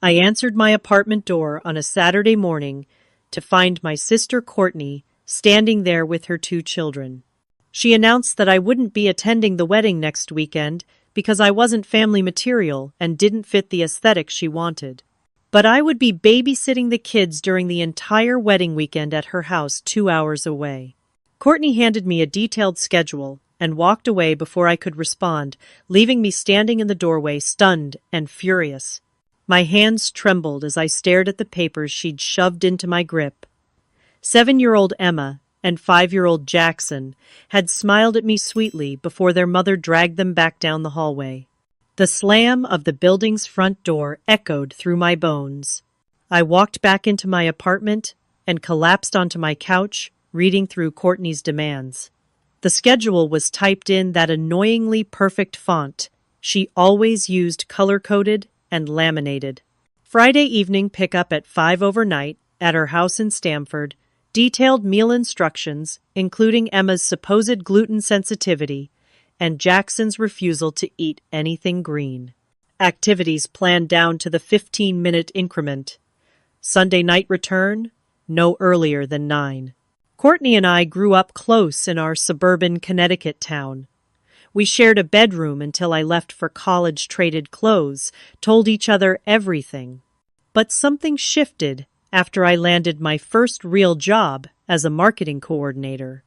I answered my apartment door on a Saturday morning to find my sister Courtney standing there with her two children. She announced that I wouldn't be attending the wedding next weekend because I wasn't family material and didn't fit the aesthetic she wanted. But I would be babysitting the kids during the entire wedding weekend at her house 2 hours away. Courtney handed me a detailed schedule and walked away before I could respond, leaving me standing in the doorway, stunned and furious. My hands trembled as I stared at the papers she'd shoved into my grip. 7-year-old Emma and 5-year-old Jackson had smiled at me sweetly before their mother dragged them back down the hallway. The slam of the building's front door echoed through my bones. I walked back into my apartment and collapsed onto my couch, reading through Courtney's demands. The schedule was typed in that annoyingly perfect font she always used, color-coded and laminated. Friday evening pickup at 5 overnight at her house in Stamford, detailed meal instructions, including Emma's supposed gluten sensitivity and Jackson's refusal to eat anything green. Activities planned down to the 15-minute increment. Sunday night return, no earlier than 9. Courtney and I grew up close in our suburban Connecticut town. We shared a bedroom until I left for college, traded clothes, told each other everything. But something shifted after I landed my first real job as a marketing coordinator.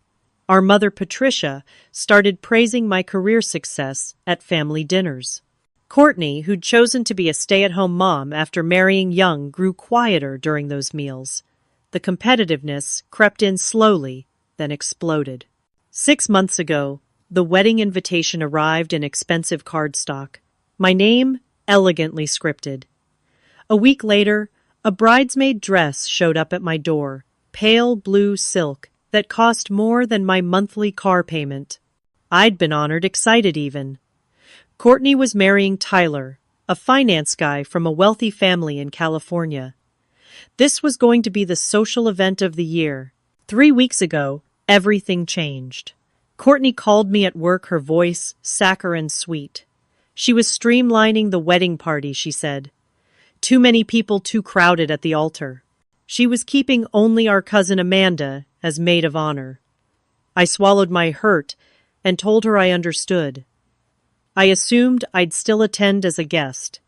Our mother, Patricia, started praising my career success at family dinners. Courtney, who'd chosen to be a stay-at-home mom after marrying young, grew quieter during those meals. The competitiveness crept in slowly, then exploded. 6 months ago, the wedding invitation arrived in expensive cardstock. My name, elegantly scripted. A week later, a bridesmaid dress showed up at my door, pale blue silk, that cost more than my monthly car payment. I'd been honored, excited even. Courtney was marrying Tyler, a finance guy from a wealthy family in California. This was going to be the social event of the year. 3 weeks ago, everything changed. Courtney called me at work, her voice saccharine sweet. She was streamlining the wedding party, she said. Too many people, too crowded at the altar. She was keeping only our cousin Amanda as maid of honor. I swallowed my hurt and told her I understood. I assumed I'd still attend as a guest.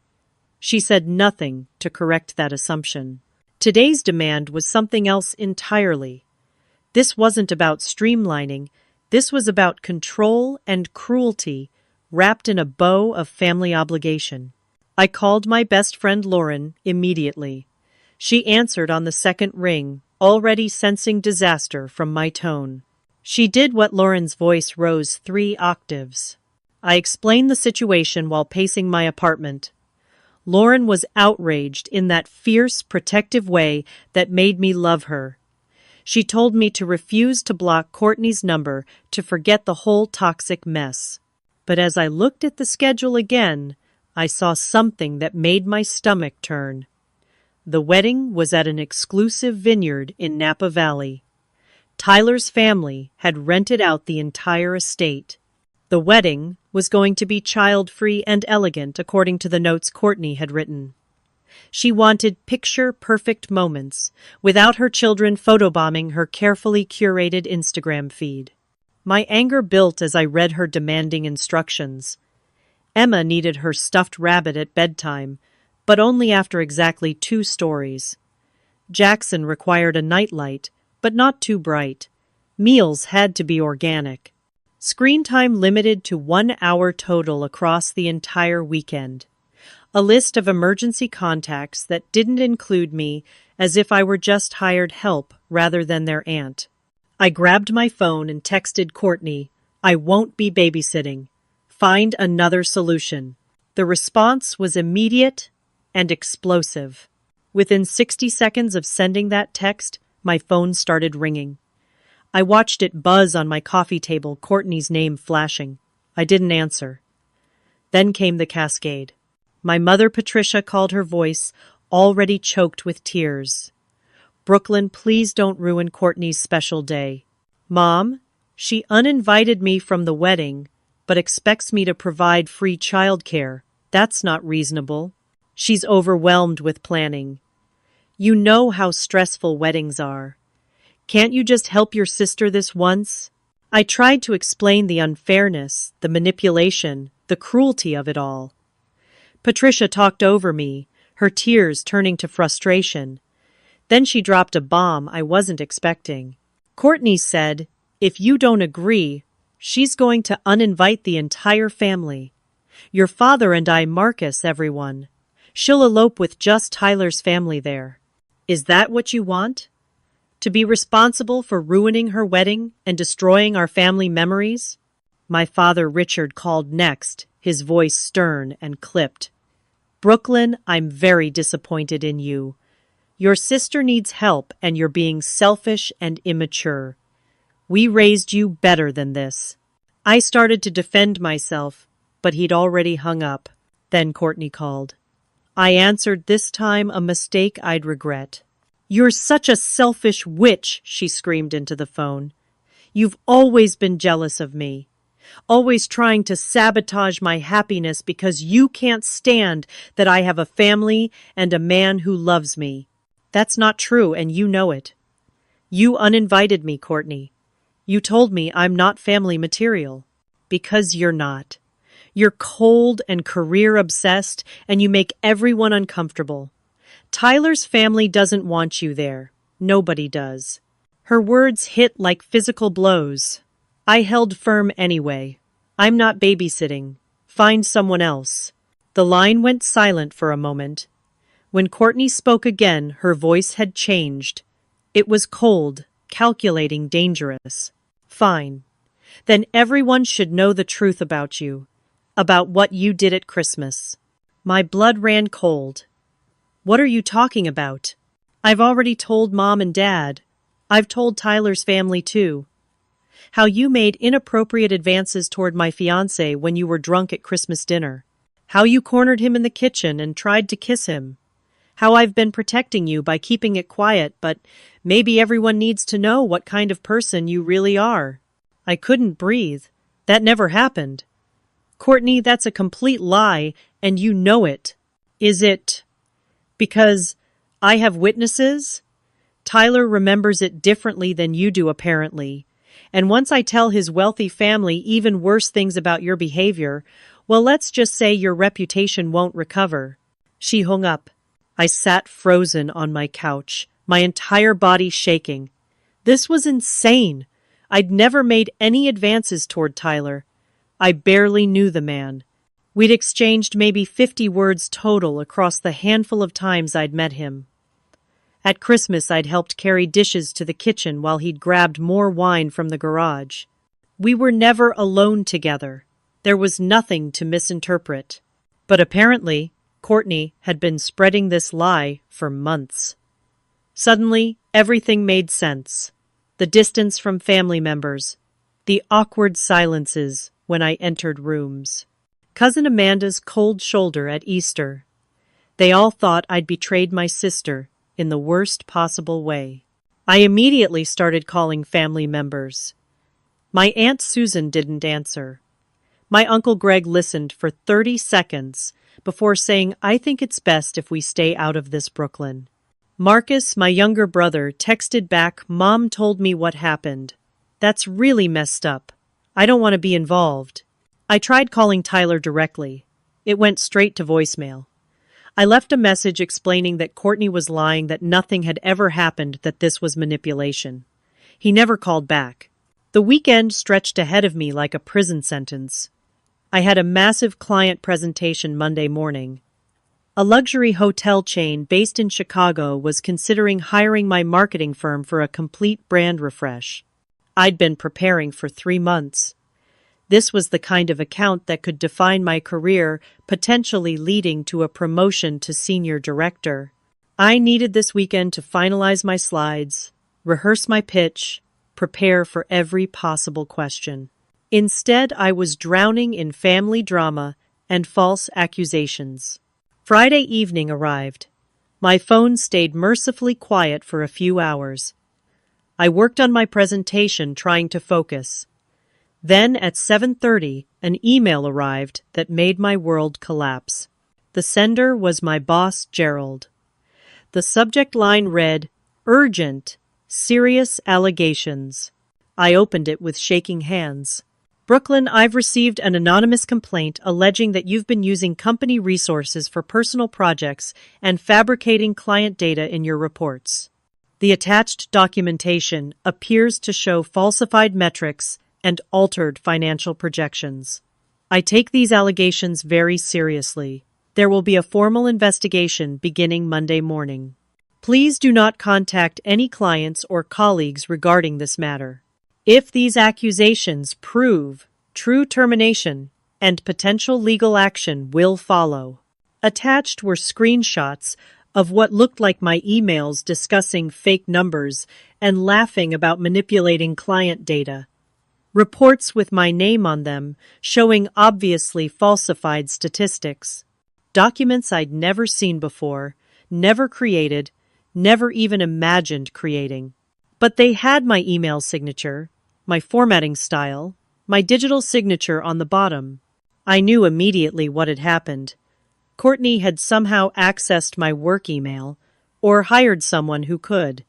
She said nothing to correct that assumption. Today's demand was something else entirely. This wasn't about streamlining. This was about control and cruelty wrapped in a bow of family obligation. I called my best friend Lauren immediately. She answered on the second ring, already sensing disaster from my tone. She did what Lauren's voice rose 3 octaves. I explained the situation while pacing my apartment. Lauren was outraged in that fierce, protective way that made me love her. She told me to refuse to block Courtney's number, to forget the whole toxic mess. But as I looked at the schedule again, I saw something that made my stomach turn. The wedding was at an exclusive vineyard in Napa Valley. Tyler's family had rented out the entire estate. The wedding was going to be child-free and elegant, according to the notes Courtney had written. She wanted picture-perfect moments, without her children photobombing her carefully curated Instagram feed. My anger built as I read her demanding instructions. Emma needed her stuffed rabbit at bedtime, but only after exactly 2 stories. Jackson required a nightlight, but not too bright. Meals had to be organic. Screen time limited to 1 hour total across the entire weekend. A list of emergency contacts that didn't include me, as if I were just hired help rather than their aunt. I grabbed my phone and texted Courtney, "I won't be babysitting. Find another solution." The response was immediate and explosive. Within 60 seconds of sending that text, my phone started ringing. I watched it buzz on my coffee table, Courtney's name flashing. I didn't answer. Then came the cascade. My mother, Patricia, called, her voice already choked with tears. "Brooklyn, please don't ruin Courtney's special day. Mom, she uninvited me from the wedding, but expects me to provide free childcare. That's not reasonable." She's overwhelmed with planning. You know how stressful weddings are. Can't you just help your sister this once? I tried to explain the unfairness, the manipulation, the cruelty of it all. Patricia talked over me, her tears turning to frustration. Then she dropped a bomb I wasn't expecting. Courtney said, "If you don't agree, she's going to uninvite the entire family. Your father and I, Marcus, everyone. She'll elope with just Tyler's family there. Is that what you want? To be responsible for ruining her wedding and destroying our family memories?" My father Richard called next, his voice stern and clipped. "Brooklyn, I'm very disappointed in you. Your sister needs help and you're being selfish and immature. We raised you better than this." I started to defend myself, but he'd already hung up. Then Courtney called. I answered, this time a mistake I'd regret. "You're such a selfish witch," she screamed into the phone. "You've always been jealous of me. Always trying to sabotage my happiness because you can't stand that I have a family and a man who loves me. That's not true, and you know it. You uninvited me, Courtney. You told me I'm not family material. Because you're not. You're cold and career-obsessed, and you make everyone uncomfortable. Tyler's family doesn't want you there. Nobody does." Her words hit like physical blows. I held firm anyway. "I'm not babysitting. Find someone else." The line went silent for a moment. When Courtney spoke again, her voice had changed. It was cold, calculating, dangerous. "Fine. Then everyone should know the truth about you. About what you did at Christmas." My blood ran cold. "What are you talking about?" "I've already told Mom and Dad. I've told Tyler's family too. How you made inappropriate advances toward my fiancé when you were drunk at Christmas dinner. How you cornered him in the kitchen and tried to kiss him. How I've been protecting you by keeping it quiet, but maybe everyone needs to know what kind of person you really are." I couldn't breathe. "That never happened. Courtney, that's a complete lie, and you know it." "Is it because I have witnesses?" "Tyler remembers it differently than you do, apparently. And once I tell his wealthy family even worse things about your behavior, well, let's just say your reputation won't recover." She hung up. I sat frozen on my couch, my entire body shaking. This was insane. I'd never made any advances toward Tyler. I barely knew the man. We'd exchanged maybe 50 words total across the handful of times I'd met him. At Christmas, I'd helped carry dishes to the kitchen while he'd grabbed more wine from the garage. We were never alone together. There was nothing to misinterpret. But apparently, Courtney had been spreading this lie for months. Suddenly, everything made sense. The distance from family members. The awkward silences when I entered rooms. Cousin Amanda's cold shoulder at Easter. They all thought I'd betrayed my sister in the worst possible way. I immediately started calling family members. My Aunt Susan didn't answer. My Uncle Greg listened for 30 seconds before saying, "I think it's best if we stay out of this, Brooklyn." Marcus, my younger brother, texted back, "Mom told me what happened. That's really messed up. I don't want to be involved." I tried calling Tyler directly. It went straight to voicemail. I left a message explaining that Courtney was lying, that nothing had ever happened, that this was manipulation. He never called back. The weekend stretched ahead of me like a prison sentence. I had a massive client presentation Monday morning. A luxury hotel chain based in Chicago was considering hiring my marketing firm for a complete brand refresh. I'd been preparing for 3 months. This was the kind of account that could define my career, potentially leading to a promotion to senior director. I needed this weekend to finalize my slides, rehearse my pitch, prepare for every possible question. Instead, I was drowning in family drama and false accusations. Friday evening arrived. My phone stayed mercifully quiet for a few hours. I worked on my presentation, trying to focus. Then at 7:30, an email arrived that made my world collapse. The sender was my boss, Gerald. The subject line read, "Urgent, serious allegations." I opened it with shaking hands. "Brooklyn, I've received an anonymous complaint alleging that you've been using company resources for personal projects and fabricating client data in your reports. The attached documentation appears to show falsified metrics and altered financial projections. I take these allegations very seriously. There will be a formal investigation beginning Monday morning. Please do not contact any clients or colleagues regarding this matter. If these accusations prove true, termination and potential legal action will follow." Attached were screenshots of what looked like my emails discussing fake numbers and laughing about manipulating client data. Reports with my name on them showing obviously falsified statistics. Documents I'd never seen before, never created, never even imagined creating. But they had my email signature, my formatting style, my digital signature on the bottom. I knew immediately what had happened. Courtney had somehow accessed my work email, or hired someone who could.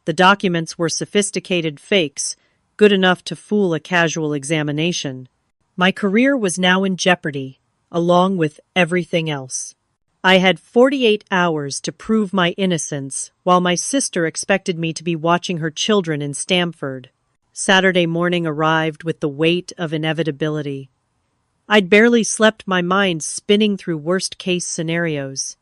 The documents were sophisticated fakes, good enough to fool a casual examination. My career was now in jeopardy, along with everything else. I had 48 hours to prove my innocence, while my sister expected me to be watching her children in Stamford. Saturday morning arrived with the weight of inevitability. I'd barely slept, my mind spinning through worst-case scenarios.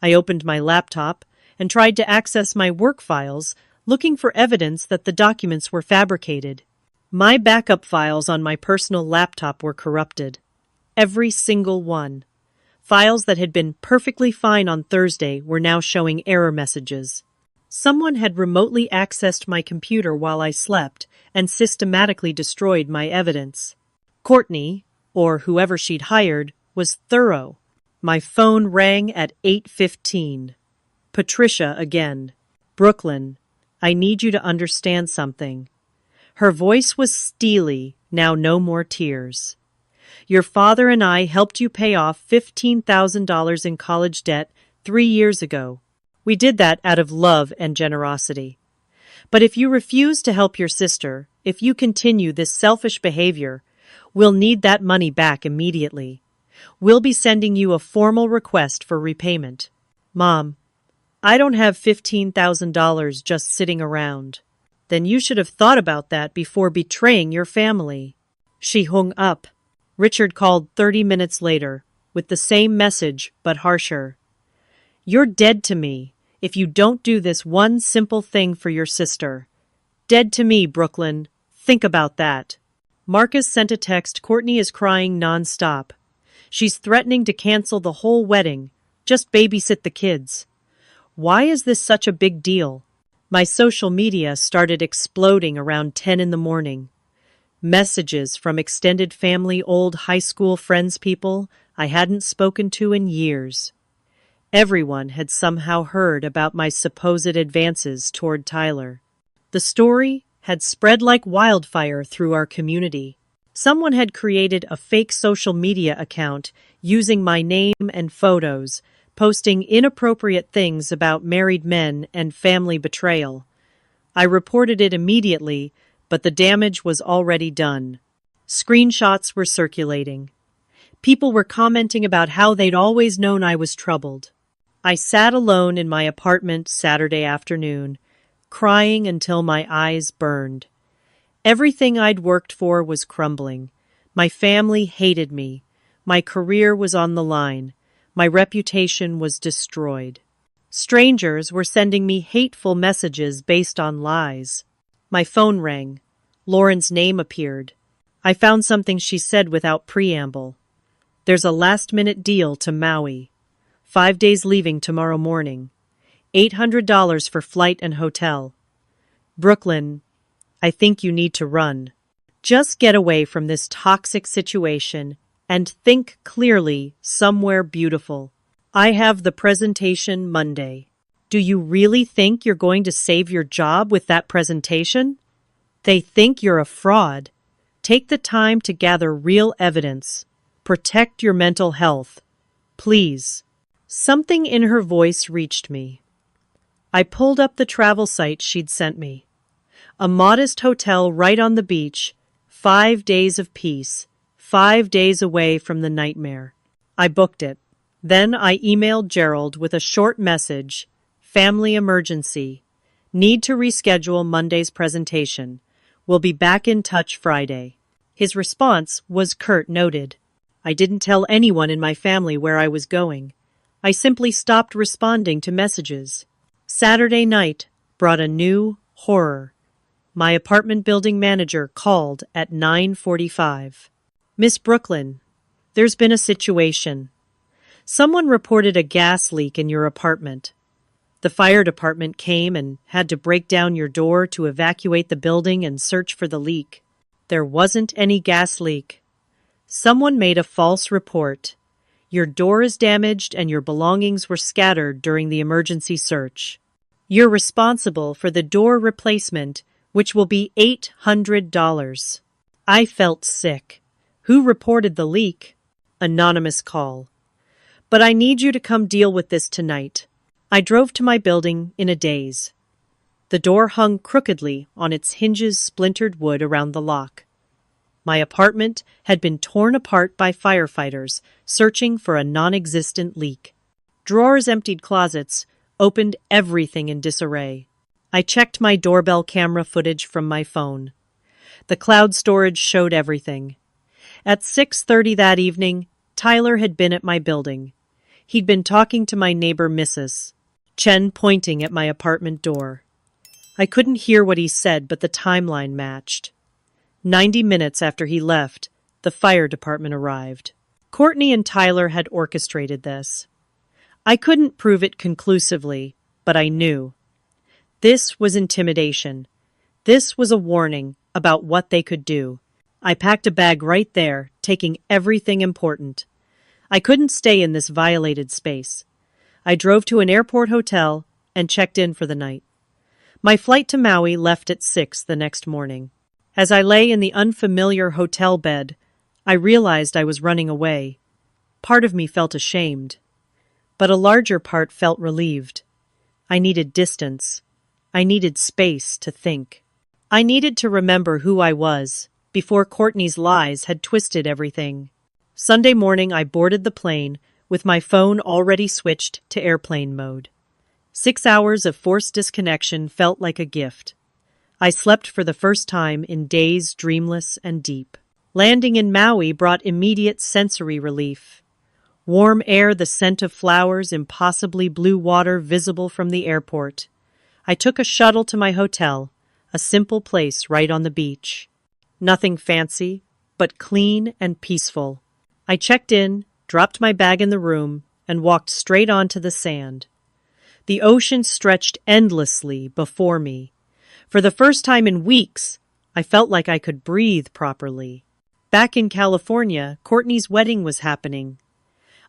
I opened my laptop and tried to access my work files, looking for evidence that the documents were fabricated. My backup files on my personal laptop were corrupted. Every single one. Files that had been perfectly fine on Thursday were now showing error messages. Someone had remotely accessed my computer while I slept and systematically destroyed my evidence. Courtney, or whoever she'd hired, was thorough. My phone rang at 8:15. Patricia again. "Brooklyn, I need you to understand something." Her voice was steely, now no more tears. "Your father and I helped you pay off $15,000 in college debt 3 years ago. We did that out of love and generosity. But if you refuse to help your sister, if you continue this selfish behavior, we'll need that money back immediately. We'll be sending you a formal request for repayment." "Mom, I don't have $15,000 just sitting around." "Then you should have thought about that before betraying your family." She hung up. Richard called 30 minutes later, with the same message but harsher. "You're dead to me if you don't do this one simple thing for your sister. Dead to me, Brooklyn. Think about that." Marcus sent a text. "Courtney is crying nonstop. She's threatening to cancel the whole wedding. Just babysit the kids." Why is this such a big deal? My social media started exploding around 10 in the morning. Messages from extended family, old high school friends, people I hadn't spoken to in years. Everyone had somehow heard about my supposed advances toward Tyler. The story had spread like wildfire through our community. Someone had created a fake social media account using my name and photos, posting inappropriate things about married men and family betrayal. I reported it immediately, but the damage was already done. Screenshots were circulating. People were commenting about how they'd always known I was troubled. I sat alone in my apartment Saturday afternoon, crying until my eyes burned. Everything I'd worked for was crumbling. My family hated me. My career was on the line. My reputation was destroyed. Strangers were sending me hateful messages based on lies. My phone rang. Lauren's name appeared. I found something she said without preamble. "There's a last-minute deal to Maui. 5 days leaving tomorrow morning. $800 for flight and hotel. Brooklyn, I think you need to run. Just get away from this toxic situation and think clearly somewhere beautiful. I have the presentation Monday. Do you really think you're going to save your job with that presentation? They think you're a fraud. Take the time to gather real evidence. Protect your mental health. Please." Something in her voice reached me. I pulled up the travel site she'd sent me. A modest hotel right on the beach, 5 days of peace, 5 days away from the nightmare. I booked it. Then I emailed Gerald with a short message, family emergency. Need to reschedule Monday's presentation. We'll be back in touch Friday. His response was curt noted. I didn't tell anyone in my family where I was going. I simply stopped responding to messages. Saturday night brought a new horror. My apartment building manager called at 9:45. Miss Brooklyn, there's been a situation. Someone reported a gas leak in your apartment. The fire department came and had to break down your door to evacuate the building and search for the leak. There wasn't any gas leak. Someone made a false report. Your door is damaged and your belongings were scattered during the emergency search. You're responsible for the door replacement, which will be $800. I felt sick. Who reported the leak? Anonymous call. But I need you to come deal with this tonight. I drove to my building in a daze. The door hung crookedly on its hinges, splintered wood around the lock. My apartment had been torn apart by firefighters searching for a non-existent leak. Drawers emptied closets, opened everything in disarray. I checked my doorbell camera footage from my phone. The cloud storage showed everything. At 6:30 that evening, Tyler had been at my building. He'd been talking to my neighbor Mrs. Chen, pointing at my apartment door. I couldn't hear what he said, but the timeline matched. 90 minutes after he left, the fire department arrived. Courtney and Tyler had orchestrated this. I couldn't prove it conclusively, but I knew. This was intimidation. This was a warning about what they could do. I packed a bag right there, taking everything important. I couldn't stay in this violated space. I drove to an airport hotel and checked in for the night. My flight to Maui left at 6 the next morning. As I lay in the unfamiliar hotel bed, I realized I was running away. Part of me felt ashamed, but a larger part felt relieved. I needed distance. I needed space to think. I needed to remember who I was before Courtney's lies had twisted everything. Sunday morning, I boarded the plane with my phone already switched to airplane mode. 6 hours of forced disconnection felt like a gift. I slept for the first time in days dreamless and deep. Landing in Maui brought immediate sensory relief. Warm air, the scent of flowers, impossibly blue water visible from the airport. I took a shuttle to my hotel, a simple place right on the beach. Nothing fancy, but clean and peaceful. I checked in, dropped my bag in the room, and walked straight onto the sand. The ocean stretched endlessly before me. For the first time in weeks, I felt like I could breathe properly. Back in California, Courtney's wedding was happening.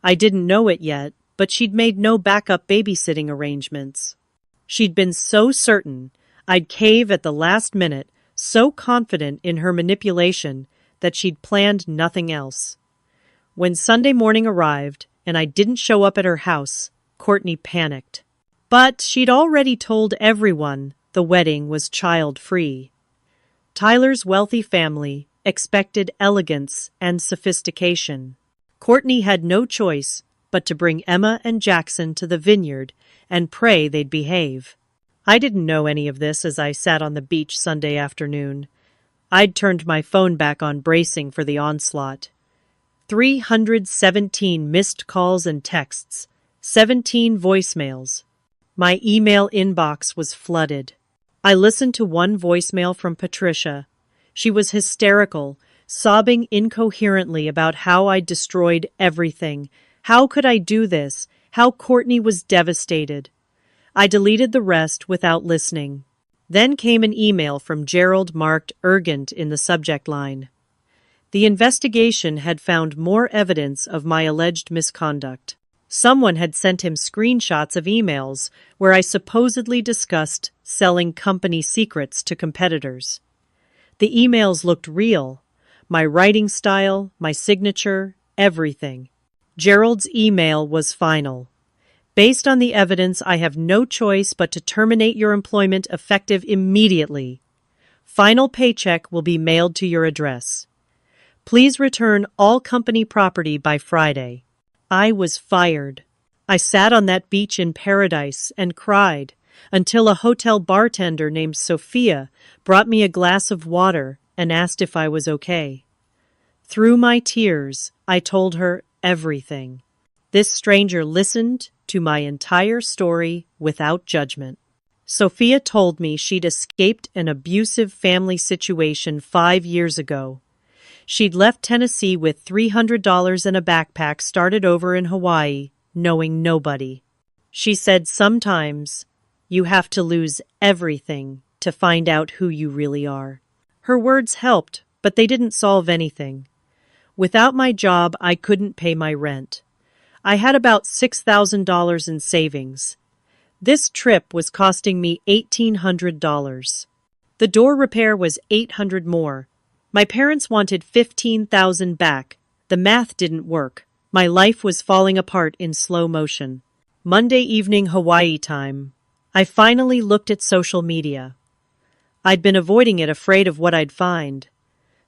I didn't know it yet, but she'd made no backup babysitting arrangements. She'd been so certain I'd cave at the last minute, so confident in her manipulation that she'd planned nothing else. When Sunday morning arrived and I didn't show up at her house, Courtney panicked. But she'd already told everyone the wedding was child-free. Tyler's wealthy family expected elegance and sophistication. Courtney had no choice but to bring Emma and Jackson to the vineyard and pray they'd behave. I didn't know any of this as I sat on the beach Sunday afternoon. I'd turned my phone back on, bracing for the onslaught. 317 missed calls and texts, 17 voicemails. My email inbox was flooded. I listened to one voicemail from Patricia. She was hysterical, sobbing incoherently about how I'd destroyed everything. How could I do this? How Courtney was devastated. I deleted the rest without listening. Then came an email from Gerald marked urgent in the subject line. The investigation had found more evidence of my alleged misconduct. Someone had sent him screenshots of emails where I supposedly discussed selling company secrets to competitors. The emails looked real. My writing style, my signature, everything. Gerald's email was final. Based on the evidence, I have no choice but to terminate your employment effective immediately. Final paycheck will be mailed to your address. Please return all company property by Friday. I was fired. I sat on that beach in paradise and cried until a hotel bartender named Sophia brought me a glass of water and asked if I was okay. Through my tears, I told her everything. This stranger listened to my entire story without judgment. Sophia told me she'd escaped an abusive family situation 5 years ago. She'd left Tennessee with $300 in a backpack, started over in Hawaii, knowing nobody. She said sometimes you have to lose everything to find out who you really are. Her words helped, but they didn't solve anything. Without my job, I couldn't pay my rent. I had about $6,000 in savings. This trip was costing me $1,800. The door repair was $800 more. My parents wanted $15,000 back. The math didn't work. My life was falling apart in slow motion. Monday evening Hawaii time. I finally looked at social media. I'd been avoiding it, afraid of what I'd find.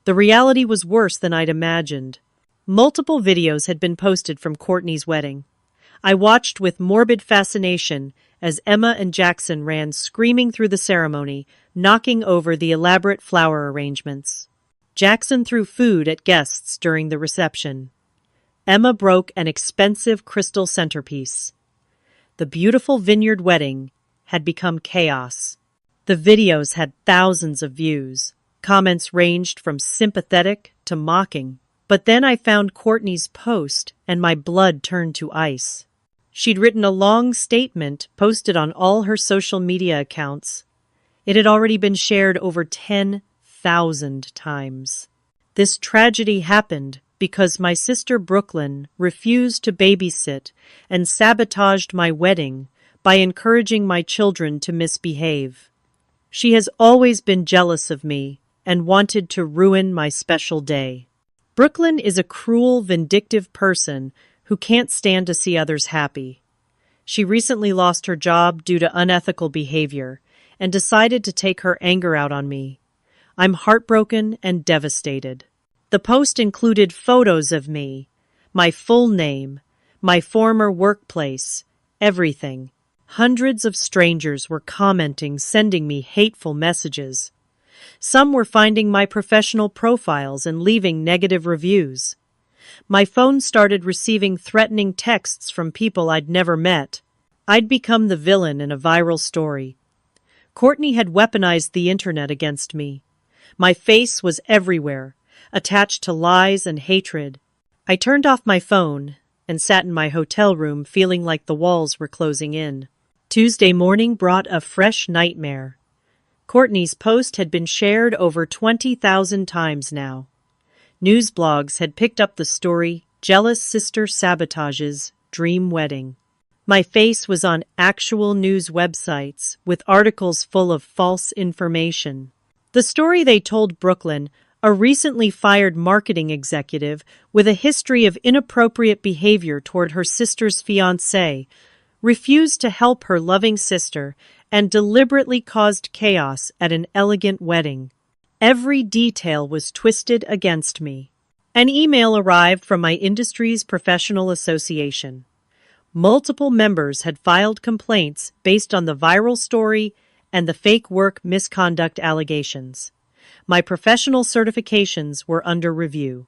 The reality was worse than I'd imagined. Multiple videos had been posted from Courtney's wedding. I watched with morbid fascination as Emma and Jackson ran screaming through the ceremony, knocking over the elaborate flower arrangements. Jackson threw food at guests during the reception. Emma broke an expensive crystal centerpiece. The beautiful vineyard wedding had become chaos. The videos had thousands of views. Comments ranged from sympathetic to mocking. But then I found Courtney's post and my blood turned to ice. She'd written a long statement posted on all her social media accounts. It had already been shared over 10,000 times. This tragedy happened because my sister Brooklyn refused to babysit and sabotaged my wedding by encouraging my children to misbehave. She has always been jealous of me and wanted to ruin my special day. Brooklyn is a cruel, vindictive person who can't stand to see others happy. She recently lost her job due to unethical behavior and decided to take her anger out on me. I'm heartbroken and devastated. The post included photos of me, my full name, my former workplace, everything. Hundreds of strangers were commenting, sending me hateful messages. Some were finding my professional profiles and leaving negative reviews. My phone started receiving threatening texts from people I'd never met. I'd become the villain in a viral story. Courtney had weaponized the internet against me. My face was everywhere, attached to lies and hatred. I turned off my phone and sat in my hotel room feeling like the walls were closing in. Tuesday morning brought a fresh nightmare. Courtney's post had been shared over 20,000 times now. News blogs had picked up the story, "Jealous Sister Sabotages Dream Wedding." My face was on actual news websites with articles full of false information. The story they told Brooklyn, a recently fired marketing executive with a history of inappropriate behavior toward her sister's fiancé, refused to help her loving sister and deliberately caused chaos at an elegant wedding. Every detail was twisted against me. An email arrived from my industry's professional association. Multiple members had filed complaints based on the viral story and the fake work misconduct allegations. My professional certifications were under review.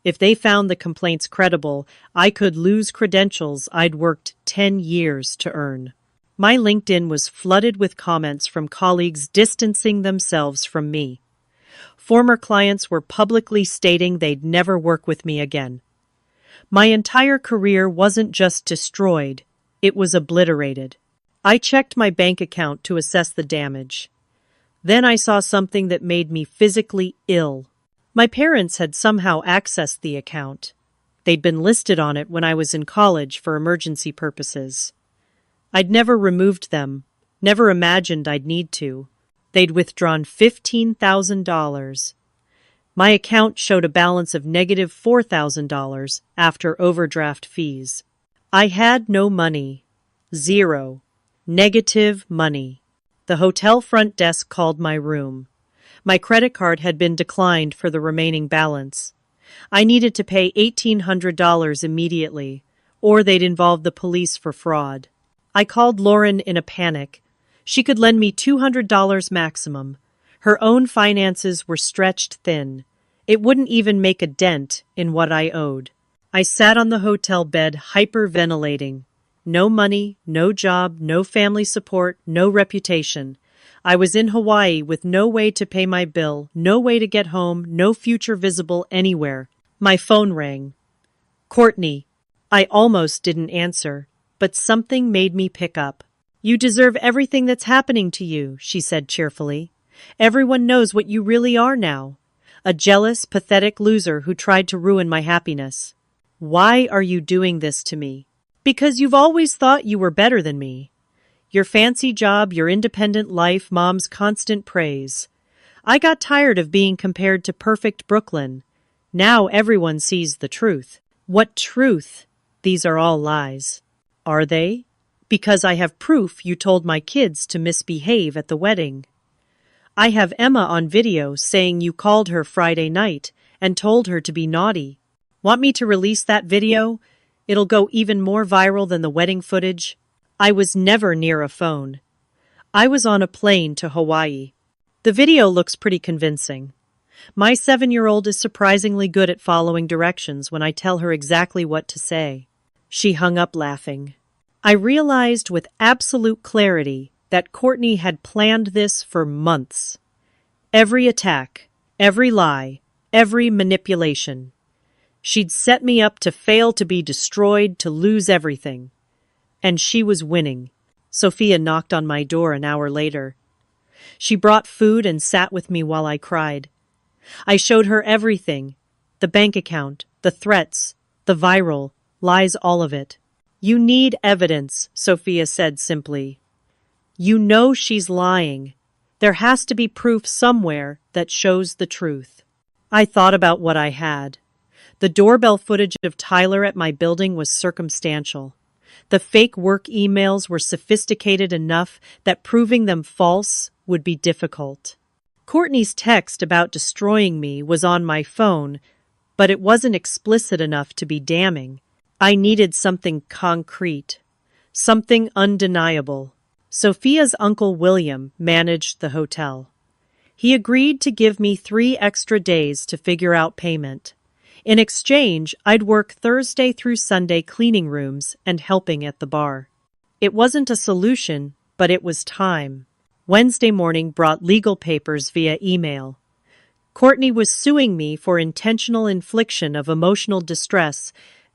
If they found the complaints credible, I could lose credentials I'd worked 10 years to earn. My LinkedIn was flooded with comments from colleagues distancing themselves from me. Former clients were publicly stating they'd never work with me again. My entire career wasn't just destroyed, it was obliterated. I checked my bank account to assess the damage. Then I saw something that made me physically ill. My parents had somehow accessed the account. They'd been listed on it when I was in college for emergency purposes. I'd never removed them, never imagined I'd need to. They'd withdrawn $15,000. My account showed a balance of negative $4,000 after overdraft fees. I had no money, Zero. Negative money. The hotel front desk called my room. My credit card had been declined for the remaining balance. I needed to pay $1,800 immediately, or they'd involve the police for fraud. I called Lauren in a panic. She could lend me $200 maximum. Her own finances were stretched thin. It wouldn't even make a dent in what I owed. I sat on the hotel bed hyperventilating. No money, no job, no family support, no reputation. I was in Hawaii with no way to pay my bill, no way to get home, no future visible anywhere. My phone rang. Courtney. I almost didn't answer, but something made me pick up. You deserve everything that's happening to you, she said cheerfully. Everyone knows what you really are now. A jealous, pathetic loser who tried to ruin my happiness. Why are you doing this to me? Because you've always thought you were better than me. Your fancy job, your independent life, Mom's constant praise. I got tired of being compared to perfect Brooklyn. Now everyone sees the truth. What truth? These are all lies. Are they? Because I have proof you told my kids to misbehave at the wedding. I have Emma on video saying you called her Friday night and told her to be naughty. Want me to release that video? It'll go even more viral than the wedding footage. I was never near a phone. I was on a plane to Hawaii. The video looks pretty convincing. My 7-year-old is surprisingly good at following directions when I tell her exactly what to say. She hung up laughing. I realized with absolute clarity that Courtney had planned this for months. Every attack, every lie, every manipulation. She'd set me up to fail, to be destroyed, to lose everything. And she was winning. Sophia knocked on my door an hour later. She brought food and sat with me while I cried. I showed her everything. The bank account, the threats, the viral, lies, all of it. You need evidence, Sophia said simply. You know she's lying. There has to be proof somewhere that shows the truth. I thought about what I had. The doorbell footage of Tyler at my building was circumstantial. The fake work emails were sophisticated enough that proving them false would be difficult. Courtney's text about destroying me was on my phone, but it wasn't explicit enough to be damning. I needed something concrete, something undeniable. Sophia's uncle William managed the hotel. He agreed to give me 3 extra days to figure out payment. In exchange, I'd work Thursday through Sunday cleaning rooms and helping at the bar. It wasn't a solution, but it was time. Wednesday morning brought legal papers via email. Courtney was suing me for intentional infliction of emotional distress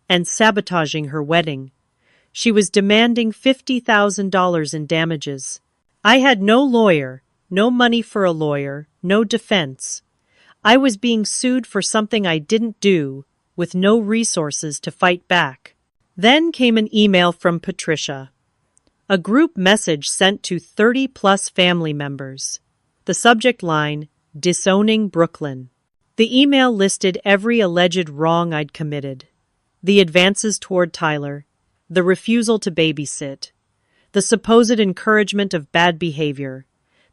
and sabotaging her wedding. She was demanding $50,000 in damages. I had no lawyer, no money for a lawyer, no defense. I was being sued for something I didn't do, with no resources to fight back. Then came an email from Patricia. A group message sent to 30-plus family members. The subject line, Disowning Brooklyn. The email listed every alleged wrong I'd committed. The advances toward Tyler, the refusal to babysit, the supposed encouragement of bad behavior,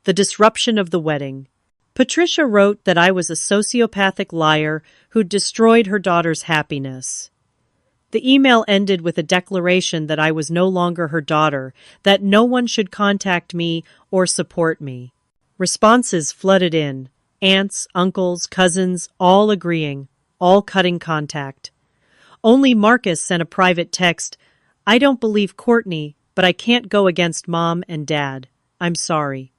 the disruption of the wedding. Patricia wrote that I was a sociopathic liar who'd destroyed her daughter's happiness. The email ended with a declaration that I was no longer her daughter, that no one should contact me or support me. Responses flooded in, aunts, uncles, cousins, all agreeing, all cutting contact. Only Marcus sent a private text, I don't believe Courtney, but I can't go against Mom and Dad. I'm sorry.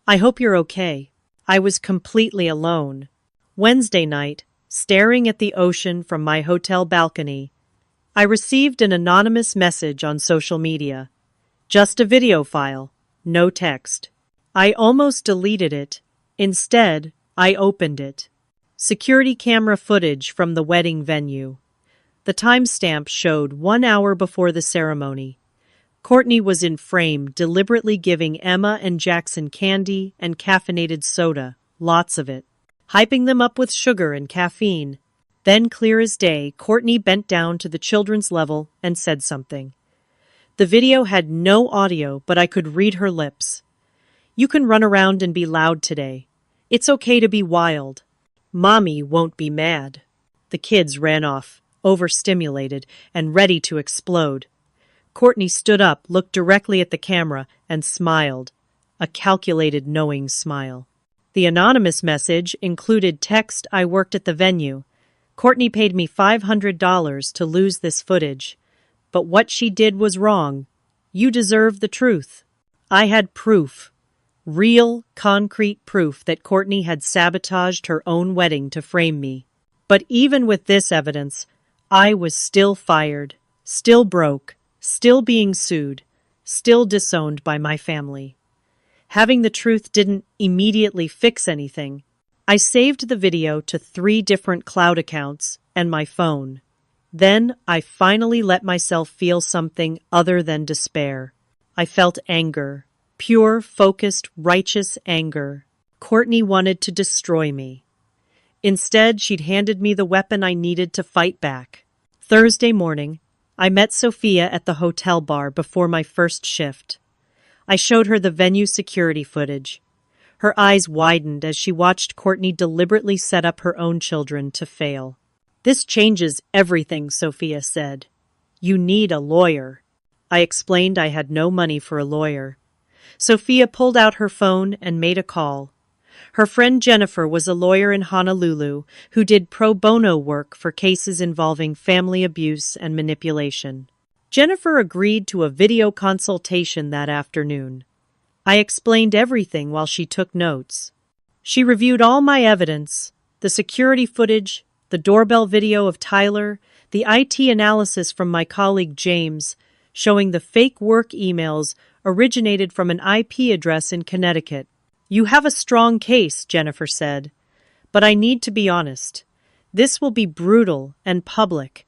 I hope you're okay. I was completely alone. Wednesday night, staring at the ocean from my hotel balcony, I received an anonymous message on social media. Just a video file, no text. I almost deleted it. Instead, I opened it. Security camera footage from the wedding venue. The timestamp showed 1 hour before the ceremony. Courtney was in frame, deliberately giving Emma and Jackson candy and caffeinated soda, lots of it, hyping them up with sugar and caffeine. Then, clear as day, Courtney bent down to the children's level and said something. The video had no audio, but I could read her lips. "You can run around and be loud today. It's okay to be wild. Mommy won't be mad." The kids ran off, overstimulated and ready to explode. Courtney stood up, looked directly at the camera, and smiled. A calculated, knowing smile. The anonymous message included text: "I worked at the venue. Courtney paid me $500 to lose this footage. But what she did was wrong. You deserve the truth." I had proof. Real, concrete proof that Courtney had sabotaged her own wedding to frame me. But even with this evidence, I was still fired, still broke, still being sued, still disowned by my family. Having the truth didn't immediately fix anything. I saved the video to 3 different cloud accounts and my phone. Then I finally let myself feel something other than despair. I felt anger. Pure, focused, righteous anger. Courtney wanted to destroy me. Instead, she'd handed me the weapon I needed to fight back. Thursday morning, I met Sophia at the hotel bar before my first shift. I showed her the venue security footage. Her eyes widened as she watched Courtney deliberately set up her own children to fail. "This changes everything," Sophia said. "You need a lawyer." I explained I had no money for a lawyer. Sophia pulled out her phone and made a call. Her friend Jennifer was a lawyer in Honolulu who did pro bono work for cases involving family abuse and manipulation. Jennifer agreed to a video consultation that afternoon. I explained everything while she took notes. She reviewed all my evidence, the security footage, the doorbell video of Tyler, the IT analysis from my colleague James, showing the fake work emails originated from an IP address in Connecticut. "You have a strong case," Jennifer said. "But I need to be honest. This will be brutal and public.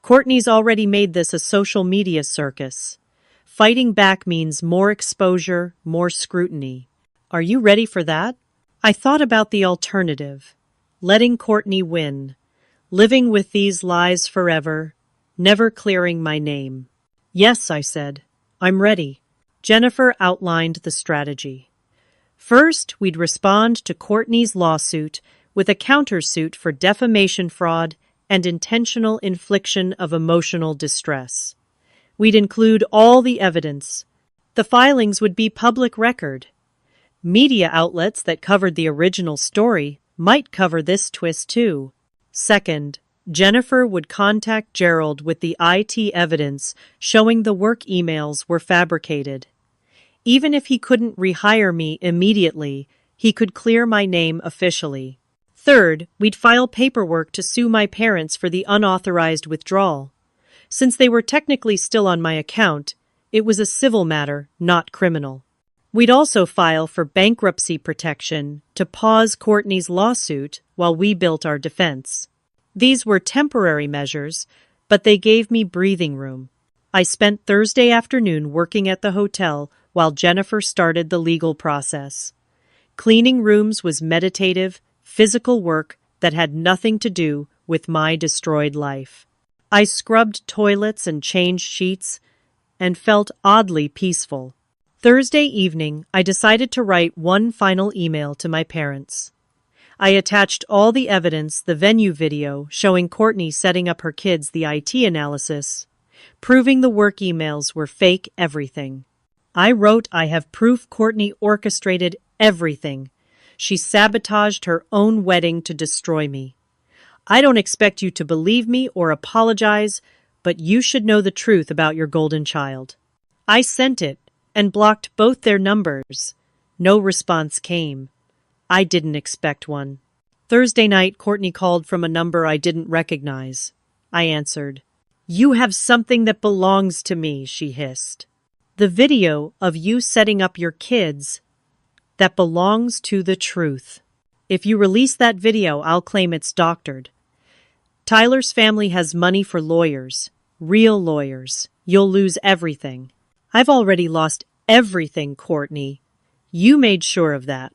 Courtney's already made this a social media circus. Fighting back means more exposure, more scrutiny. Are you ready for that?" I thought about the alternative. Letting Courtney win. Living with these lies forever. Never clearing my name. "Yes," I said. "I'm ready." Jennifer outlined the strategy. First, we'd respond to Courtney's lawsuit with a countersuit for defamation, fraud, and intentional infliction of emotional distress. We'd include all the evidence. The filings would be public record. Media outlets that covered the original story might cover this twist too. Second, Jennifer would contact Gerald with the IT evidence showing the work emails were fabricated. Even if he couldn't rehire me immediately, he could clear my name officially. Third, we'd file paperwork to sue my parents for the unauthorized withdrawal. Since they were technically still on my account, it was a civil matter, not criminal. We'd also file for bankruptcy protection to pause Courtney's lawsuit while we built our defense. These were temporary measures, but they gave me breathing room. I spent Thursday afternoon working at the hotel while Jennifer started the legal process. Cleaning rooms was meditative, physical work that had nothing to do with my destroyed life. I scrubbed toilets and changed sheets and felt oddly peaceful. Thursday evening, I decided to write one final email to my parents. I attached all the evidence, the venue video showing Courtney setting up her kids, the IT analysis, proving the work emails were fake, everything. I wrote, "I have proof Courtney orchestrated everything. She sabotaged her own wedding to destroy me. I don't expect you to believe me or apologize, but you should know the truth about your golden child." I sent it and blocked both their numbers. No response came. I didn't expect one. Thursday night, Courtney called from a number I didn't recognize. I answered. "You have something that belongs to me," she hissed. "The video of you setting up your kids that belongs to the truth. If you release that video, I'll claim it's doctored. Tyler's family has money for lawyers, real lawyers. You'll lose everything." "I've already lost everything, Courtney. You made sure of that.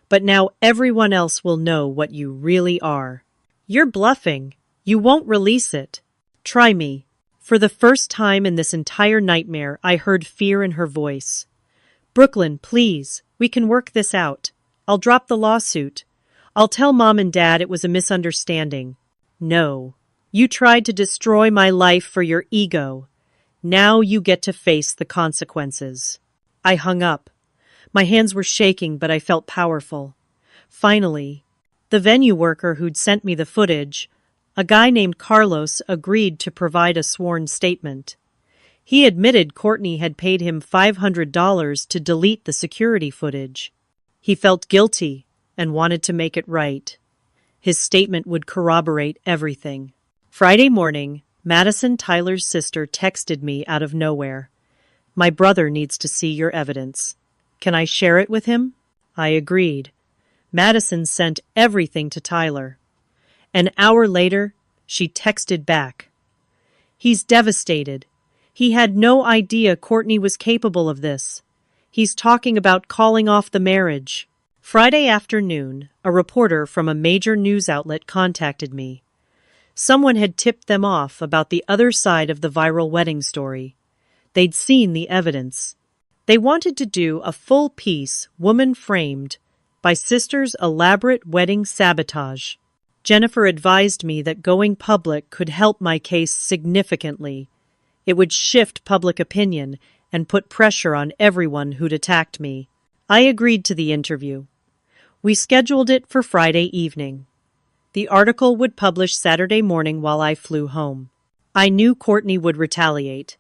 But now everyone else will know what you really are." "You're bluffing. You won't release it." "Try me." For the first time in this entire nightmare, I heard fear in her voice. Brooklyn, please, we can work this out. I'll drop the lawsuit. I'll tell Mom and Dad it was a misunderstanding. No. You tried to destroy my life for your ego. Now you get to face the consequences. I hung up. My hands were shaking, but I felt powerful. Finally, the venue worker who'd sent me the footage, a guy named Carlos, agreed to provide a sworn statement. He admitted Courtney had paid him $500 to delete the security footage. He felt guilty and wanted to make it right. His statement would corroborate everything. Friday morning, Madison Tyler's sister texted me out of nowhere. My brother needs to see your evidence. Can I share it with him? I agreed. Madison sent everything to Tyler. An hour later, she texted back. He's devastated. He had no idea Courtney was capable of this. He's talking about calling off the marriage. Friday afternoon, a reporter from a major news outlet contacted me. Someone had tipped them off about the other side of the viral wedding story. They'd seen the evidence. They wanted to do a full piece, Woman Framed, by sister's elaborate wedding sabotage. Jennifer advised me that going public could help my case significantly. It would shift public opinion and put pressure on everyone who'd attacked me. I agreed to the interview. We scheduled it for Friday evening. The article would publish Saturday morning while I flew home. I knew Courtney would retaliate.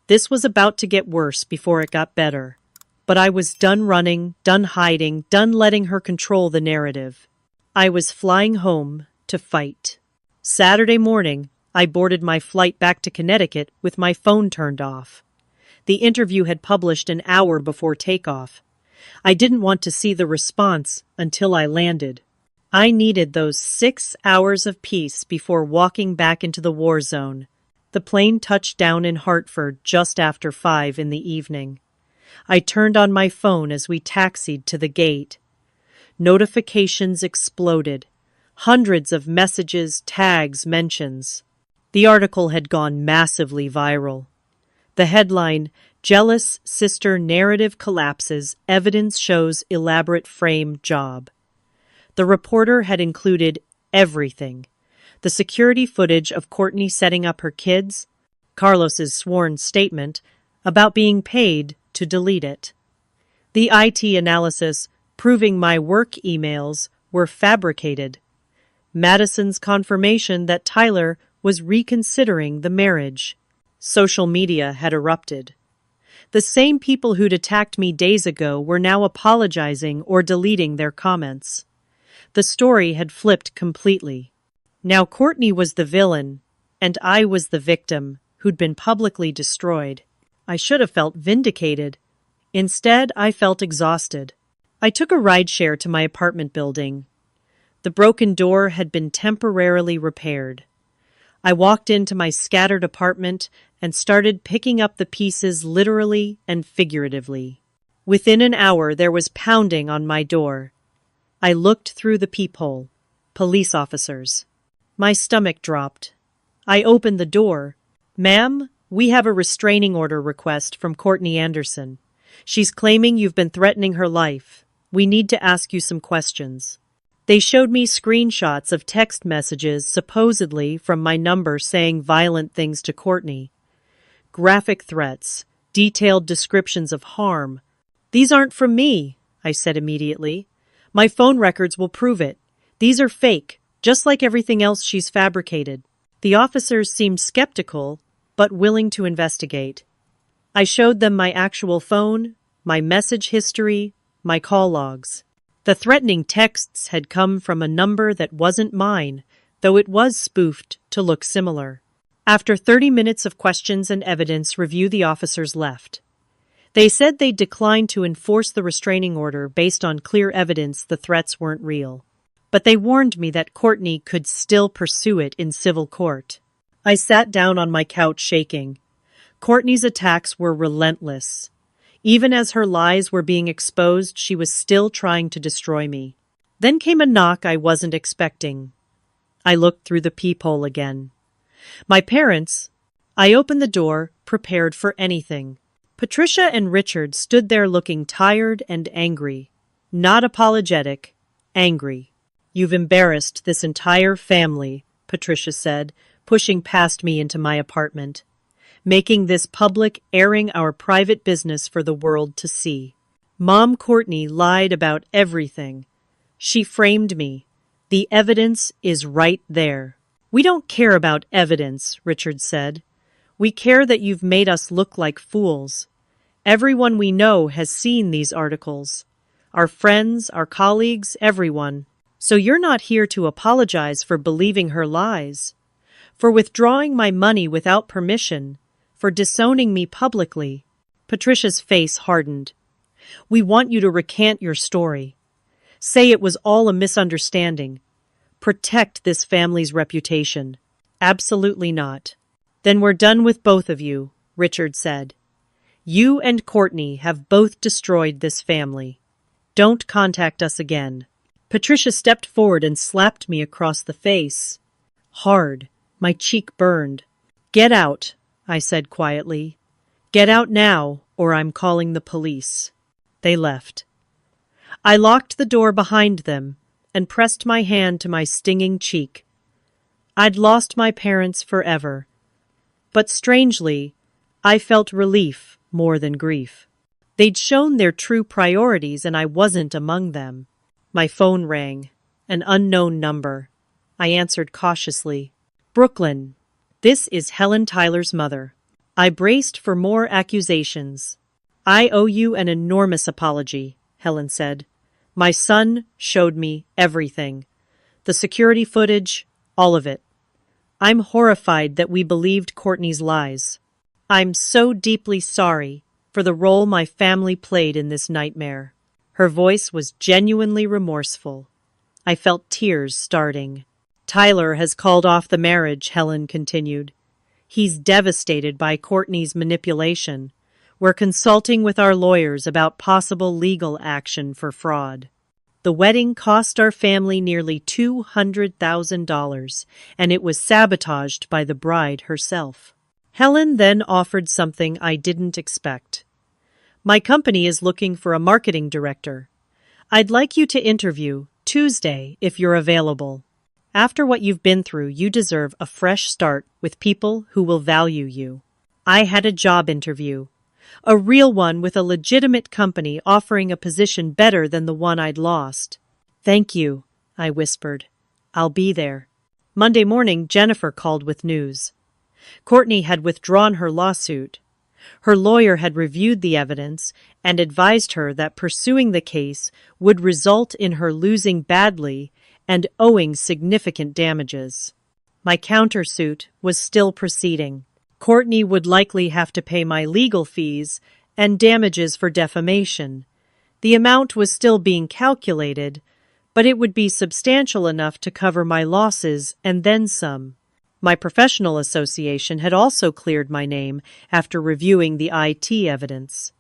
This was about to get worse before it got better. But I was done running, done hiding, done letting her control the narrative. I was flying home to fight. Saturday morning, I boarded my flight back to Connecticut with my phone turned off. The interview had published an hour before takeoff. I didn't want to see the response until I landed. I needed those 6 hours of peace before walking back into the war zone. The plane touched down in Hartford just after 5 in the evening. I turned on my phone as we taxied to the gate. Notifications exploded. Hundreds of messages, tags, mentions. The article had gone massively viral. The headline, Jealous Sister Narrative Collapses, Evidence Shows Elaborate Frame Job. The reporter had included everything. The security footage of Courtney setting up her kids, Carlos's sworn statement about being paid to delete it. The IT analysis proving my work emails were fabricated. Madison's confirmation that Tyler was reconsidering the marriage. Social media had erupted. The same people who'd attacked me days ago were now apologizing or deleting their comments. The story had flipped completely. Now Courtney was the villain, and I was the victim who'd been publicly destroyed. I should have felt vindicated. Instead, I felt exhausted. I took a rideshare to my apartment building. The broken door had been temporarily repaired. I walked into my scattered apartment and started picking up the pieces literally and figuratively. Within an hour, there was pounding on my door. I looked through the peephole. Police officers. My stomach dropped. I opened the door. Ma'am, we have a restraining order request from Courtney Anderson. She's claiming you've been threatening her life. We need to ask you some questions. They showed me screenshots of text messages supposedly from my number saying violent things to Courtney. Graphic threats, detailed descriptions of harm. These aren't from me, I said immediately. My phone records will prove it. These are fake, just like everything else she's fabricated. The officers seemed skeptical, but willing to investigate. I showed them my actual phone, my message history, my call logs. The threatening texts had come from a number that wasn't mine, though it was spoofed to look similar. After 30 minutes of questions and evidence review, the officers left. They said they'd decline to enforce the restraining order based on clear evidence the threats weren't real. But they warned me that Courtney could still pursue it in civil court. I sat down on my couch shaking. Courtney's attacks were relentless. Even as her lies were being exposed, she was still trying to destroy me. Then came a knock I wasn't expecting. I looked through the peephole again. My parents, I opened the door, prepared for anything. Patricia and Richard stood there looking tired and angry. Not apologetic, angry. "You've embarrassed this entire family," Patricia said, pushing past me into my apartment. "Making this public, airing our private business for the world to see. Mom Courtney lied about everything. She framed me. The evidence is right there." "We don't care about evidence," Richard said. "We care that you've made us look like fools. Everyone we know has seen these articles. Our friends, our colleagues, everyone. So you're not here to apologize for believing her lies, for withdrawing my money without permission, for disowning me publicly." Patricia's face hardened. "We want you to recant your story. Say it was all a misunderstanding. Protect this family's reputation." "Absolutely not." "Then we're done with both of you," Richard said. "You and Courtney have both destroyed this family. Don't contact us again." Patricia stepped forward and slapped me across the face. Hard. My cheek burned. "Get out," I said quietly. "Get out now, or I'm calling the police." They left. I locked the door behind them and pressed my hand to my stinging cheek. I'd lost my parents forever. But strangely, I felt relief more than grief. They'd shown their true priorities and I wasn't among them. My phone rang. An unknown number. I answered cautiously. "Brooklyn, this is Helen Tyler's mother." I braced for more accusations. "I owe you an enormous apology," Helen said. "My son showed me everything. The security footage, all of it. I'm horrified that we believed Courtney's lies. I'm so deeply sorry for the role my family played in this nightmare." Her voice was genuinely remorseful. I felt tears starting. "Tyler has called off the marriage," Helen continued. "He's devastated by Courtney's manipulation. We're consulting with our lawyers about possible legal action for fraud. The wedding cost our family nearly $200,000, and it was sabotaged by the bride herself." Helen then offered something I didn't expect. "My company is looking for a marketing director. I'd like you to interview Tuesday if you're available. After what you've been through, you deserve a fresh start with people who will value you." I had a job interview. A real one with a legitimate company offering a position better than the one I'd lost. "Thank you," I whispered. "I'll be there." Monday morning, Jennifer called with news. Courtney had withdrawn her lawsuit. Her lawyer had reviewed the evidence and advised her that pursuing the case would result in her losing badly and owing significant damages. My countersuit was still proceeding. Courtney would likely have to pay my legal fees and damages for defamation. The amount was still being calculated, but it would be substantial enough to cover my losses and then some. My professional association had also cleared my name after reviewing the IT evidence.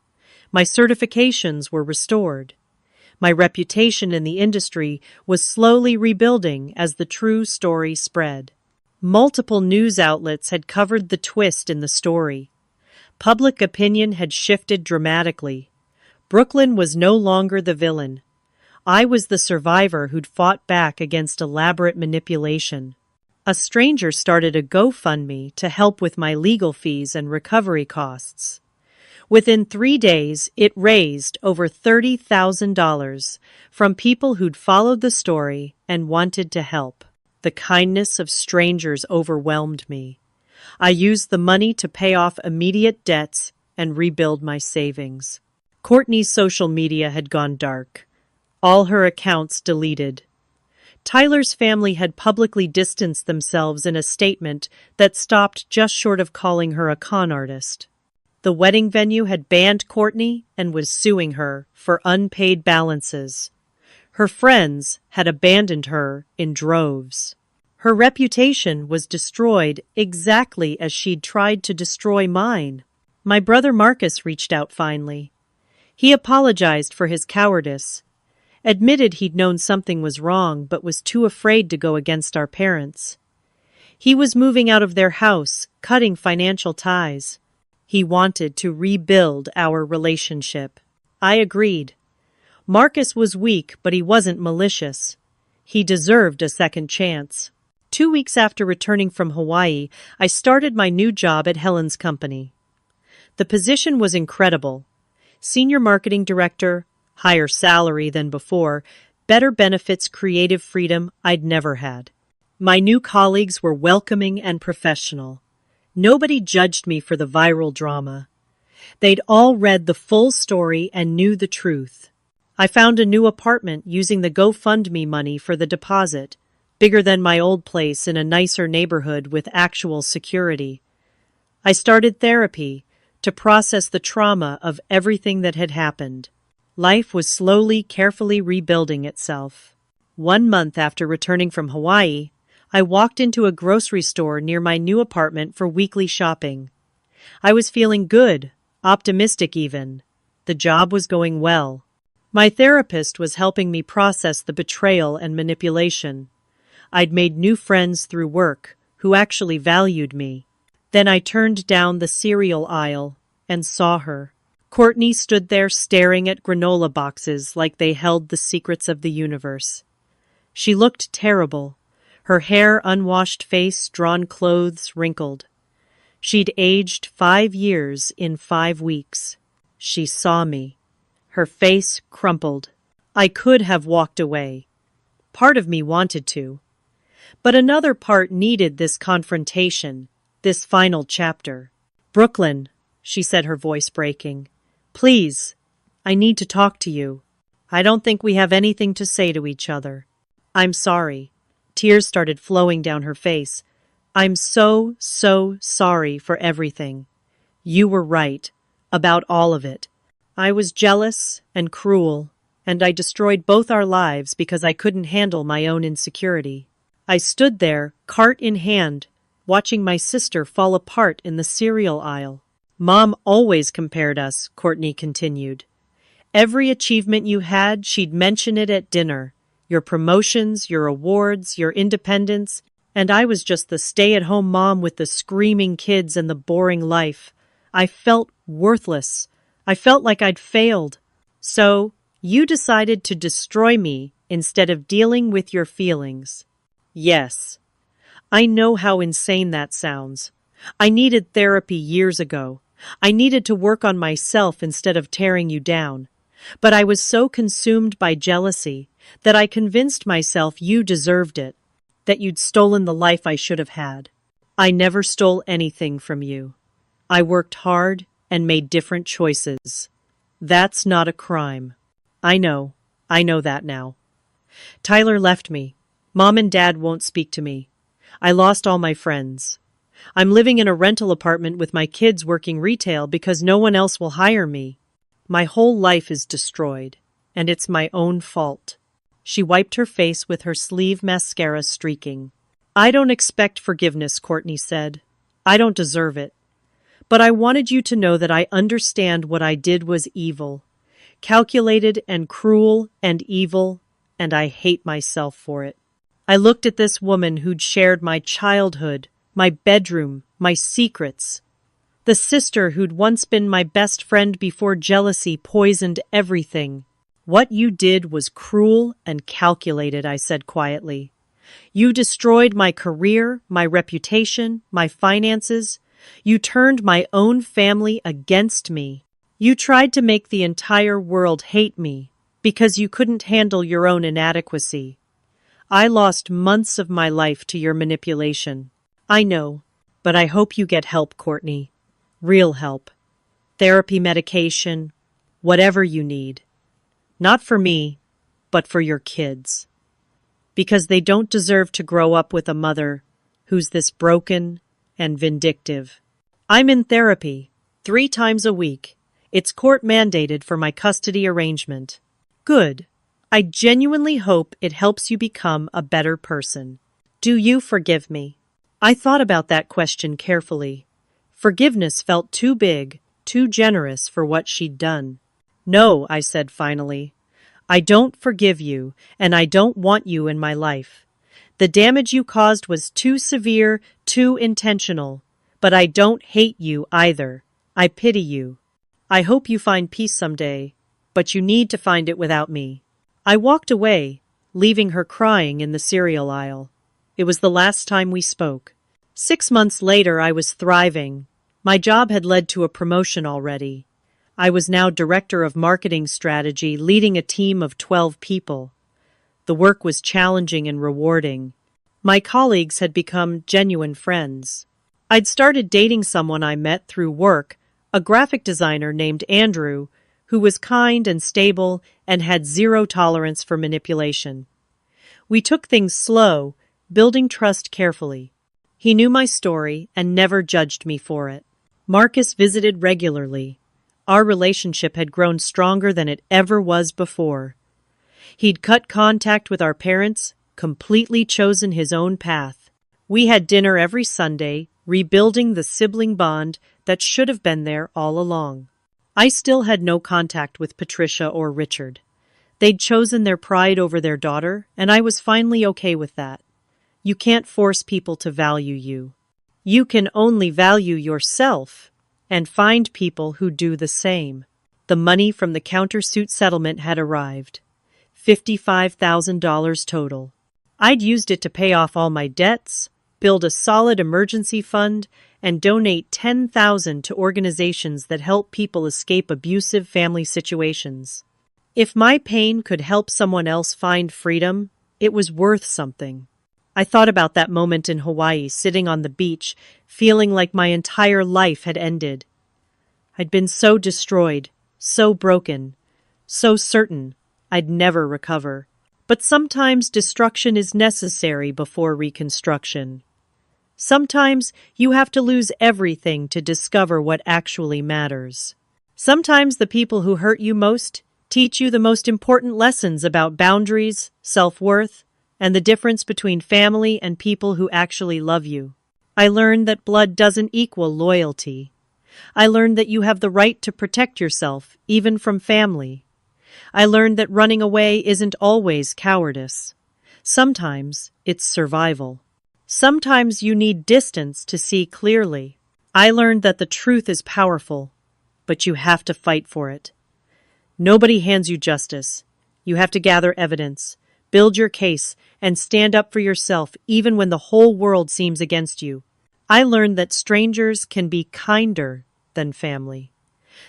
My certifications were restored. My reputation in the industry was slowly rebuilding as the true story spread. Multiple news outlets had covered the twist in the story. Public opinion had shifted dramatically. Brooklyn was no longer the villain. I was the survivor who'd fought back against elaborate manipulation. A stranger started a GoFundMe to help with my legal fees and recovery costs. Within 3 days, it raised over $30,000 from people who'd followed the story and wanted to help. The kindness of strangers overwhelmed me. I used the money to pay off immediate debts and rebuild my savings. Courtney's social media had gone dark. All her accounts deleted. Tyler's family had publicly distanced themselves in a statement that stopped just short of calling her a con artist. The wedding venue had banned Courtney and was suing her for unpaid balances. Her friends had abandoned her in droves. Her reputation was destroyed exactly as she'd tried to destroy mine. My brother Marcus reached out finally. He apologized for his cowardice, admitted he'd known something was wrong but was too afraid to go against our parents. He was moving out of their house, cutting financial ties. He wanted to rebuild our relationship. I agreed. Marcus was weak, but he wasn't malicious. He deserved a second chance. 2 weeks after returning from Hawaii, I started my new job at Helen's company. The position was incredible. Senior marketing director, higher salary than before, better benefits, creative freedom I'd never had. My new colleagues were welcoming and professional. Nobody judged me for the viral drama. They'd all read the full story and knew the truth. I found a new apartment using the GoFundMe money for the deposit, bigger than my old place in a nicer neighborhood with actual security. I started therapy to process the trauma of everything that had happened. Life was slowly, carefully rebuilding itself. 1 month after returning from Hawaii, I walked into a grocery store near my new apartment for weekly shopping. I was feeling good, optimistic even. The job was going well. My therapist was helping me process the betrayal and manipulation. I'd made new friends through work who actually valued me. Then I turned down the cereal aisle and saw her. Courtney stood there staring at granola boxes like they held the secrets of the universe. She looked terrible. Her hair unwashed, face drawn, clothes wrinkled. She'd aged 5 years in 5 weeks. She saw me. Her face crumpled. I could have walked away. Part of me wanted to. But another part needed this confrontation, this final chapter. "Brooklyn," she said, her voice breaking. "Please, I need to talk to you. I don't think we have anything to say to each other. I'm sorry." Tears started flowing down her face. "I'm so sorry for everything. You were right, about all of it. I was jealous and cruel, and I destroyed both our lives because I couldn't handle my own insecurity." I stood there, cart in hand, watching my sister fall apart in the cereal aisle. "Mom always compared us," Courtney continued. "Every achievement you had, she'd mention it at dinner. Your promotions, your awards, your independence, and I was just the stay-at-home mom with the screaming kids and the boring life. I felt worthless. I felt like I'd failed. So, you decided to destroy me instead of dealing with your feelings." Yes. I know how insane that sounds. I needed therapy years ago. I needed to work on myself instead of tearing you down. But I was so consumed by jealousy that I convinced myself you deserved it, that you'd stolen the life I should have had. I never stole anything from you. I worked hard and made different choices. That's not a crime. I know that now. Tyler left me. Mom and Dad won't speak to me. I lost all my friends. I'm living in a rental apartment with my kids working retail because no one else will hire me. My whole life is destroyed, and it's my own fault. She wiped her face with her sleeve mascara streaking. "I don't expect forgiveness," Courtney said. "I don't deserve it. But I wanted you to know that I understand what I did was evil. Calculated and cruel and evil, and I hate myself for it." I looked at this woman who'd shared my childhood, my bedroom, my secrets. The sister who'd once been my best friend before jealousy poisoned everything. "What you did was cruel and calculated," I said quietly. "You destroyed my career, my reputation, my finances. You turned my own family against me. You tried to make the entire world hate me because you couldn't handle your own inadequacy. I lost months of my life to your manipulation. I know, but I hope you get help, Courtney. Real help. Therapy, medication, whatever you need. Not for me, but for your kids. Because they don't deserve to grow up with a mother who's this broken and vindictive. I'm in therapy 3 times a week. It's court mandated for my custody arrangement." "Good. I genuinely hope it helps you become a better person. Do you forgive me?" I thought about that question carefully. Forgiveness felt too big, too generous for what she'd done. "No," I said finally. "I don't forgive you, and I don't want you in my life. The damage you caused was too severe, too intentional. But I don't hate you either. I pity you. I hope you find peace someday, but you need to find it without me." I walked away, leaving her crying in the cereal aisle. It was the last time we spoke. 6 months later, I was thriving. My job had led to a promotion already. I was now director of marketing strategy, leading a team of 12 people. The work was challenging and rewarding. My colleagues had become genuine friends. I'd started dating someone I met through work, a graphic designer named Andrew, who was kind and stable and had zero tolerance for manipulation. We took things slow, building trust carefully. He knew my story and never judged me for it. Marcus visited regularly. Our relationship had grown stronger than it ever was before. He'd cut contact with our parents, completely chosen his own path. We had dinner every Sunday, rebuilding the sibling bond that should have been there all along. I still had no contact with Patricia or Richard. They'd chosen their pride over their daughter, and I was finally okay with that. You can't force people to value you. You can only value yourself and find people who do the same. The money from the countersuit settlement had arrived. $55,000 total. I'd used it to pay off all my debts, build a solid emergency fund, and donate $10,000 to organizations that help people escape abusive family situations. If my pain could help someone else find freedom, it was worth something. I thought about that moment in Hawaii, sitting on the beach, feeling like my entire life had ended. I'd been so destroyed, so broken, so certain I'd never recover. But sometimes destruction is necessary before reconstruction. Sometimes you have to lose everything to discover what actually matters. Sometimes the people who hurt you most teach you the most important lessons about boundaries, self-worth, and the difference between family and people who actually love you. I learned that blood doesn't equal loyalty. I learned that you have the right to protect yourself, even from family. I learned that running away isn't always cowardice. Sometimes it's survival. Sometimes you need distance to see clearly. I learned that the truth is powerful, but you have to fight for it. Nobody hands you justice. You have to gather evidence, build your case, and stand up for yourself even when the whole world seems against you. I learned that strangers can be kinder than family.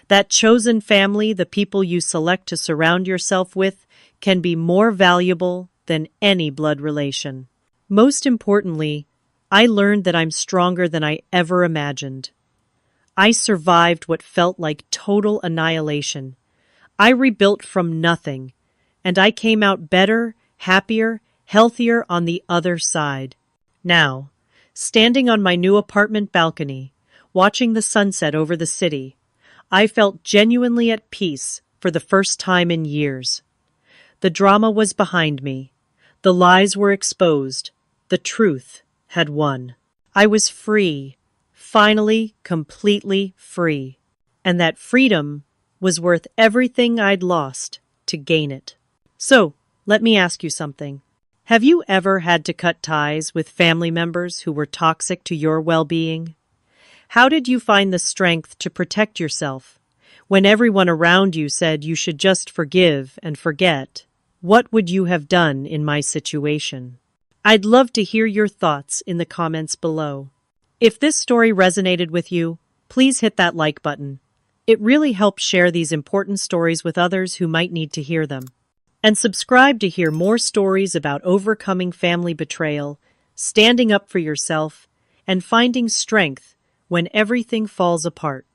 That chosen family, the people you select to surround yourself with, can be more valuable than any blood relation. Most importantly, I learned that I'm stronger than I ever imagined. I survived what felt like total annihilation. I rebuilt from nothing, and I came out better, happier, healthier on the other side. Now, standing on my new apartment balcony, watching the sunset over the city, I felt genuinely at peace for the first time in years. The drama was behind me. The lies were exposed. The truth had won. I was free, finally, completely free. And that freedom was worth everything I'd lost to gain it. So, let me ask you something. Have you ever had to cut ties with family members who were toxic to your well-being? How did you find the strength to protect yourself when everyone around you said you should just forgive and forget? What would you have done in my situation? I'd love to hear your thoughts in the comments below. If this story resonated with you, please hit that like button. It really helps share these important stories with others who might need to hear them. And subscribe to hear more stories about overcoming family betrayal, standing up for yourself, and finding strength when everything falls apart.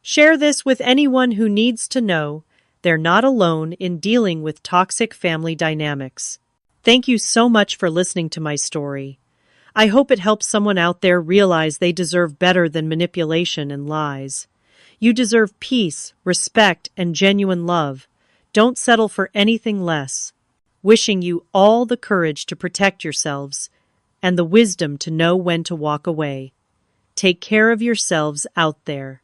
Share this with anyone who needs to know they're not alone in dealing with toxic family dynamics. Thank you so much for listening to my story. I hope it helps someone out there realize they deserve better than manipulation and lies. You deserve peace, respect, and genuine love. Don't settle for anything less. Wishing you all the courage to protect yourselves and the wisdom to know when to walk away. Take care of yourselves out there.